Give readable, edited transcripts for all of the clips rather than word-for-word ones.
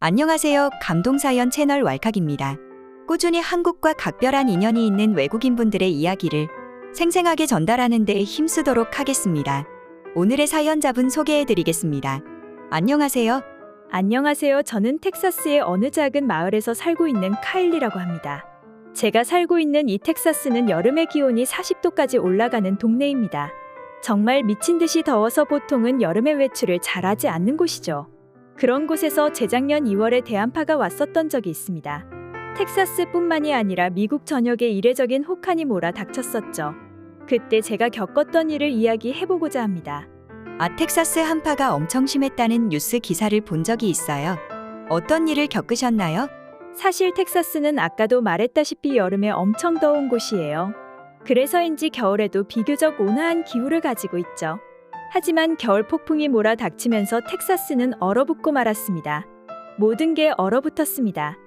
안녕하세요. 감동사연 채널 왈칵입니다. 꾸준히 한국과 각별한 인연이 있는 외국인분들의 이야기를 생생하게 전달하는 데 힘쓰도록 하겠습니다. 오늘의 사연자분 소개해드리겠습니다. 안녕하세요. 안녕하세요. 저는 텍사스의 어느 작은 마을에서 살고 있는 카일리라고 합니다. 제가 살고 있는 이 텍사스는 여름의 기온이 40도까지 올라가는 동네입니다. 정말 미친 듯이 더워서 보통은 여름에 외출을 잘 하지 않는 곳이죠. 그런 곳에서 재작년 2월에 대한파가 왔었던 적이 있습니다. 텍사스뿐만이 아니라 미국 전역에 이례적인 혹한이 몰아닥쳤었죠. 그때 제가 겪었던 일을 이야기해보고자 합니다. 텍사스 한파가 엄청 심했다는 뉴스 기사를 본 적이 있어요. 어떤 일을 겪으셨나요? 사실 텍사스는 아까도 말했다시피 여름에 엄청 더운 곳이에요. 그래서인지 겨울에도 비교적 온화한 기후를 가지고 있죠. 하지만 겨울 폭풍이 몰아닥치면서 텍사스는 얼어붙고 말았습니다. 모든 게 얼어붙었습니다.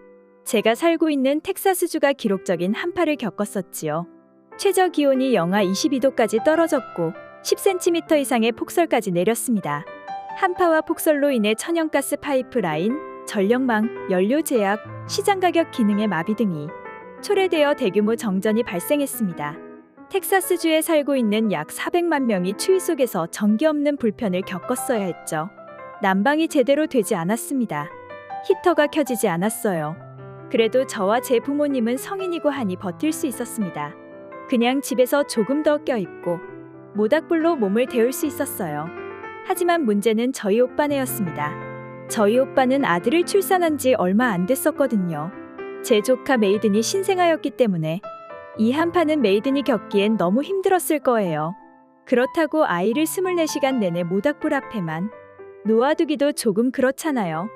제가 살고 있는 텍사스주가 기록적인 한파를 겪었었지요. 최저 기온이 영하 22도까지 떨어졌고 10cm 이상의 폭설까지 내렸습니다. 한파와 폭설로 인해 천연가스 파이프라인, 전력망, 연료 제약, 시장 가격 기능의 마비 등이 초래되어 대규모 정전이 발생했습니다. 텍사스주에 살고 있는 약 400만 명이 추위 속에서 전기 없는 불편을 겪었어야 했죠. 난방이 제대로 되지 않았습니다. 히터가 켜지지 않았어요. 그래도 저와 제 부모님은 성인이고 하니 버틸 수 있었습니다. 그냥 집에서 조금 더 껴입고 모닥불로 몸을 데울 수 있었어요. 하지만 문제는 저희 오빠네였습니다. 저희 오빠는 아들을 출산한 지 얼마 안 됐었거든요. 제 조카 메이든이 신생아였기 때문에 이 한파는 메이든이 겪기엔 너무 힘들었을 거예요. 그렇다고 아이를 24시간 내내 모닥불 앞에만 놓아두기도 조금 그렇잖아요.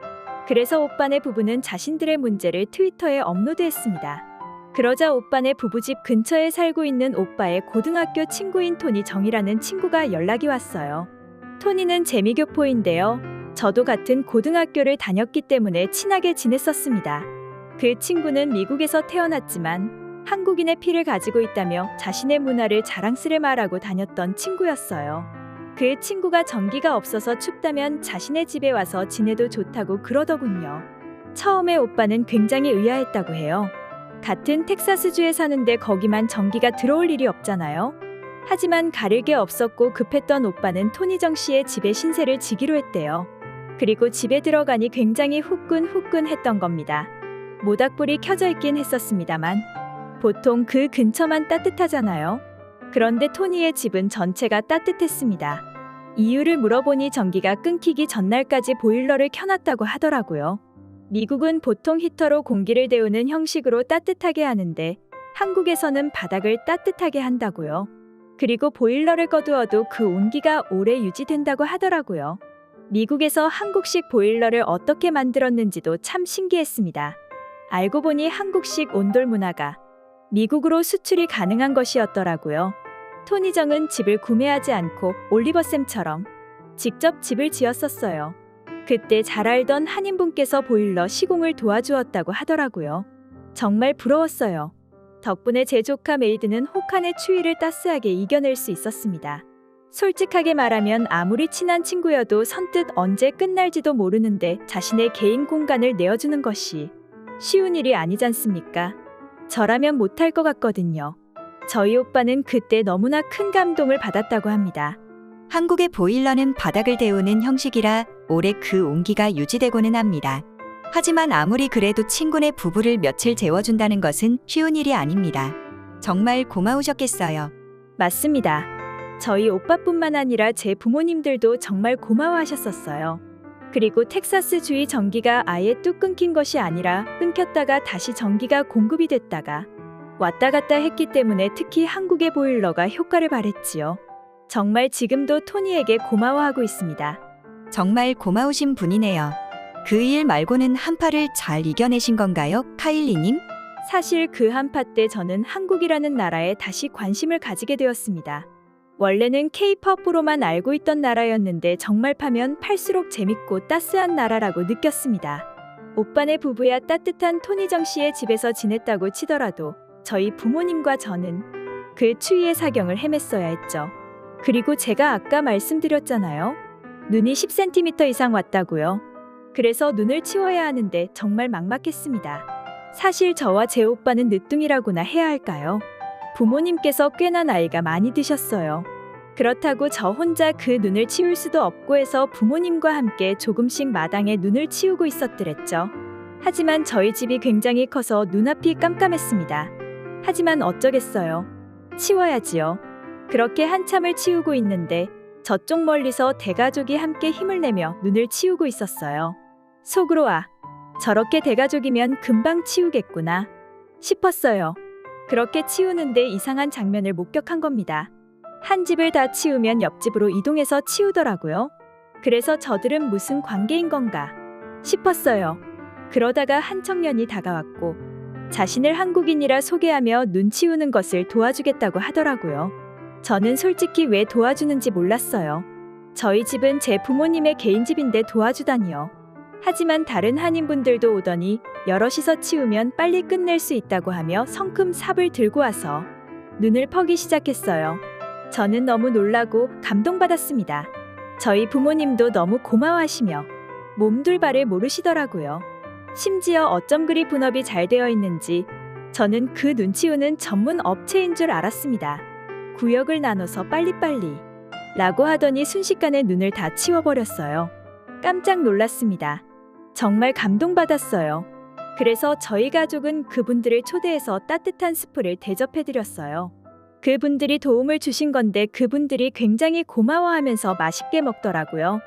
그래서 오빠네 부부는 자신들의 문제를 트위터에 업로드했습니다. 그러자 오빠네 부부집 근처에 살고 있는 오빠의 고등학교 친구인 토니 정이라는 친구가 연락이 왔어요. 토니는 재미교포인데요. 저도 같은 고등학교를 다녔기 때문에 친하게 지냈었습니다. 그 친구는 미국에서 태어났지만 한국인의 피를 가지고 있다며 자신의 문화를 자랑스레 말하고 다녔던 친구였어요. 그 친구가 전기가 없어서 춥다면 자신의 집에 와서 지내도 좋다고 그러더군요. 처음에 오빠는 굉장히 의아했다고 해요. 같은 텍사스주에 사는데 거기만 전기가 들어올 일이 없잖아요. 하지만 가릴 게 없었고 급했던 오빠는 토니정 씨의 집에 신세를 지기로 했대요. 그리고 집에 들어가니 굉장히 후끈후끈했던 겁니다. 모닥불이 켜져 있긴 했었습니다만 보통 그 근처만 따뜻하잖아요. 그런데 토니의 집은 전체가 따뜻했습니다. 이유를 물어보니 전기가 끊기기 전날까지 보일러를 켜놨다고 하더라고요. 미국은 보통 히터로 공기를 데우는 형식으로 따뜻하게 하는데 한국에서는 바닥을 따뜻하게 한다고요. 그리고 보일러를 꺼두어도 그 온기가 오래 유지된다고 하더라고요. 미국에서 한국식 보일러를 어떻게 만들었는지도 참 신기했습니다. 알고 보니 한국식 온돌 문화가 미국으로 수출이 가능한 것이었더라고요. 토니정은 집을 구매하지 않고 올리버쌤처럼 직접 집을 지었었어요. 그때 잘 알던 한인분께서 보일러 시공을 도와주었다고 하더라고요. 정말 부러웠어요. 덕분에 제 조카 메이드는 혹한의 추위를 따스하게 이겨낼 수 있었습니다. 솔직하게 말하면 아무리 친한 친구여도 선뜻 언제 끝날지도 모르는데 자신의 개인 공간을 내어주는 것이 쉬운 일이 아니잖습니까? 저라면 못할 것 같거든요. 저희 오빠는 그때 너무나 큰 감동을 받았다고 합니다. 한국의 보일러는 바닥을 데우는 형식이라 오래 그 온기가 유지되고는 합니다. 하지만 아무리 그래도 친구네 부부를 며칠 재워준다는 것은 쉬운 일이 아닙니다. 정말 고마우셨겠어요. 맞습니다. 저희 오빠뿐만 아니라 제 부모님들도 정말 고마워하셨었어요. 그리고 텍사스 주의 전기가 아예 뚝 끊긴 것이 아니라 끊겼다가 다시 전기가 공급이 됐다가 왔다 갔다 했기 때문에 특히 한국의 보일러가 효과를 발했지요. 정말 지금도 토니에게 고마워하고 있습니다. 정말 고마우신 분이네요. 그 일 말고는 한파를 잘 이겨내신 건가요, 카일리님? 사실 그 한파 때 저는 한국이라는 나라에 다시 관심을 가지게 되었습니다. 원래는 K-팝으로만 알고 있던 나라였는데 정말 파면 팔수록 재밌고 따스한 나라라고 느꼈습니다. 오빠네 부부야 따뜻한 토니정 씨의 집에서 지냈다고 치더라도 저희 부모님과 저는 그 추위의 사경을 헤맸어야 했죠. 그리고 제가 아까 말씀드렸잖아요. 눈이 10cm 이상 왔다고요. 그래서 눈을 치워야 하는데 정말 막막했습니다. 사실 저와 제 오빠는 늦둥이라고나 해야 할까요? 부모님께서 꽤나 나이가 많이 드셨어요. 그렇다고 저 혼자 그 눈을 치울 수도 없고 해서 부모님과 함께 조금씩 마당에 눈을 치우고 있었더랬죠. 하지만 저희 집이 굉장히 커서 눈앞이 깜깜했습니다. 하지만 어쩌겠어요. 치워야지요. 그렇게 한참을 치우고 있는데 저쪽 멀리서 대가족이 함께 힘을 내며 눈을 치우고 있었어요. 속으로 저렇게 대가족이면 금방 치우겠구나 싶었어요. 그렇게 치우는데 이상한 장면을 목격한 겁니다. 한 집을 다 치우면 옆집으로 이동해서 치우더라고요. 그래서 저들은 무슨 관계인 건가 싶었어요. 그러다가 한 청년이 다가왔고 자신을 한국인이라 소개하며 눈 치우는 것을 도와주겠다고 하더라고요. 저는 솔직히 왜 도와주는지 몰랐어요. 저희 집은 제 부모님의 개인 집인데 도와주다니요. 하지만 다른 한인분들도 오더니 여럿이서 치우면 빨리 끝낼 수 있다고 하며 성큼 삽을 들고 와서 눈을 퍼기 시작했어요. 저는 너무 놀라고 감동받았습니다. 저희 부모님도 너무 고마워하시며 몸둘 바를 모르시더라고요. 심지어 어쩜 그리 분업이 잘 되어 있는지 저는 그 눈 치우는 전문 업체인 줄 알았습니다. 구역을 나눠서 빨리빨리 라고 하더니 순식간에 눈을 다 치워버렸어요. 깜짝 놀랐습니다. 정말 감동받았어요. 그래서 저희 가족은 그분들을 초대해서 따뜻한 스프를 대접해드렸어요. 그분들이 도움을 주신 건데 그분들이 굉장히 고마워하면서 맛있게 먹더라고요.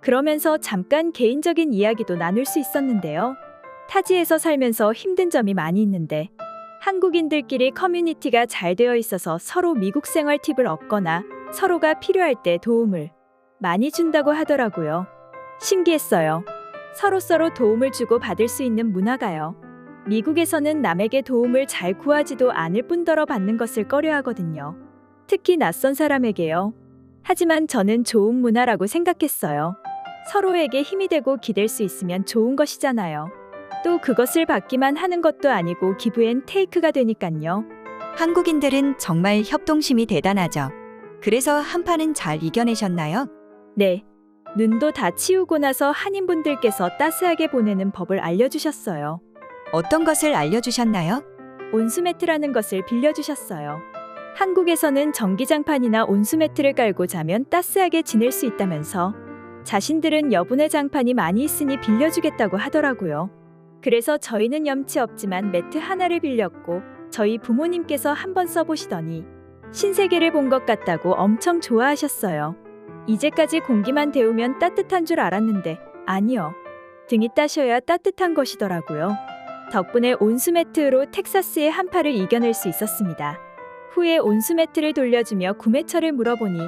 그러면서 잠깐 개인적인 이야기도 나눌 수 있었는데요. 타지에서 살면서 힘든 점이 많이 있는데 한국인들끼리 커뮤니티가 잘 되어 있어서 서로 미국 생활 팁을 얻거나 서로가 필요할 때 도움을 많이 준다고 하더라고요. 신기했어요. 서로 도움을 주고 받을 수 있는 문화가요. 미국에서는 남에게 도움을 잘 구하지도 않을 뿐더러 받는 것을 꺼려하거든요. 특히 낯선 사람에게요. 하지만 저는 좋은 문화라고 생각했어요. 서로에게 힘이 되고 기댈 수 있으면 좋은 것이잖아요. 또 그것을 받기만 하는 것도 아니고 기브앤 테이크가 되니깐요. 한국인들은 정말 협동심이 대단하죠. 그래서 한파는 잘 이겨내셨나요? 네. 눈도 다 치우고 나서 한인분들께서 따스하게 보내는 법을 알려주셨어요. 어떤 것을 알려주셨나요? 온수매트라는 것을 빌려주셨어요. 한국에서는 전기장판이나 온수매트를 깔고 자면 따스하게 지낼 수 있다면서 자신들은 여분의 장판이 많이 있으니 빌려주겠다고 하더라고요. 그래서 저희는 염치 없지만 매트 하나를 빌렸고 저희 부모님께서 한번 써보시더니 신세계를 본 것 같다고 엄청 좋아하셨어요. 이제까지 공기만 데우면 따뜻한 줄 알았는데 아니요. 등이 따셔야 따뜻한 것이더라고요. 덕분에 온수매트로 텍사스의 한파를 이겨낼 수 있었습니다. 후에 온수매트를 돌려주며 구매처를 물어보니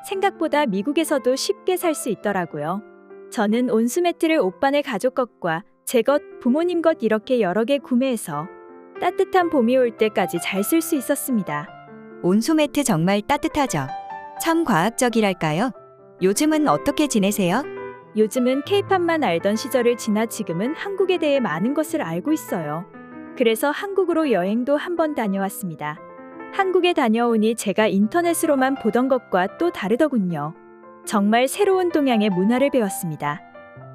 생각보다 미국에서도 쉽게 살 수 있더라고요. 저는 온수매트를 오빠네 가족 것과 제 것, 부모님 것 이렇게 여러 개 구매해서 따뜻한 봄이 올 때까지 잘 쓸 수 있었습니다. 온수매트 정말 따뜻하죠. 참 과학적이랄까요? 요즘은 어떻게 지내세요? 요즘은 케이팝만 알던 시절을 지나 지금은 한국에 대해 많은 것을 알고 있어요. 그래서 한국으로 여행도 한번 다녀왔습니다. 한국에 다녀오니 제가 인터넷으로만 보던 것과 또 다르더군요. 정말 새로운 동양의 문화를 배웠습니다.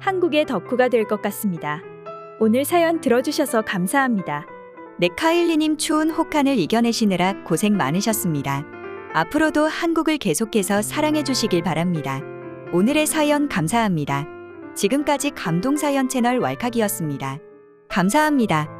한국의 덕후가 될 것 같습니다. 오늘 사연 들어주셔서 감사합니다. 네, 카일리님 추운 혹한을 이겨내시느라 고생 많으셨습니다. 앞으로도 한국을 계속해서 사랑해 주시길 바랍니다. 오늘의 사연 감사합니다. 지금까지 감동사연 채널 왈칵이었습니다. 감사합니다.